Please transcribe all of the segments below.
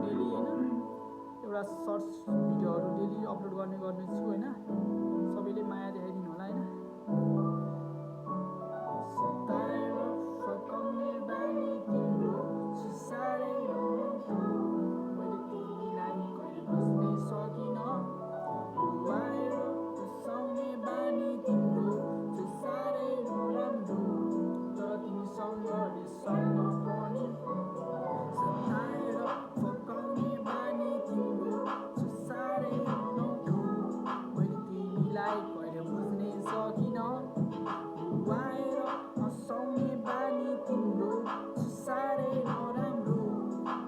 Daily होइन एउटा shirts भिडियोहरू डेली अपलोड गर्नेछु होइन। सबैले माया देखाइदिनु होला होइन। सताएर फकाउने बानी तिम्रो साह्रै नराम्रो, मैले तिमीलाई कहिले बुझ्नै सकिनँ। रुवाएर रुसाउने बानी तिम्रो साह्रै नराम्रो, तर तिमीसँग रिसाउन पनि। सताएर फकाउने बानी तिम्रो साह्रै नराम्रो, मैले तिमीलाई कहिले बुझ्नै सकिनँ। रुवाएर हँसाउने बानी तिम्रो साह्रै नराम्रो,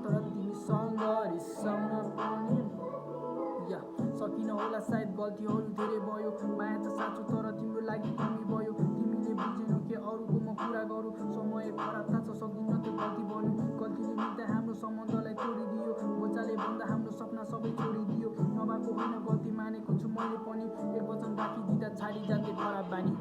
तर तिमीसँग रिसाउन पनि। या सकिन होला सायद गल्तीहरू धेरै भयो, माया त साँचो तर तिम्रो लागि कमी भयो। तिमीले बुझेनौ के अरूको म कुरा गरौँ, समय खराब थाहा छ सक्दिनँ त्यो गल्ती बन्यो। गल्तीले मिल्दा हाम्रो सम्बन्धलाई तोडिदियो, बोचाले भन्दा हाम्रो सपना सबै छोडिदियो। नभएको होइन गल्ती मानेको छु मैले पनि, एक वचन राखिदिँदा छाडी जान्थे खराब बानी।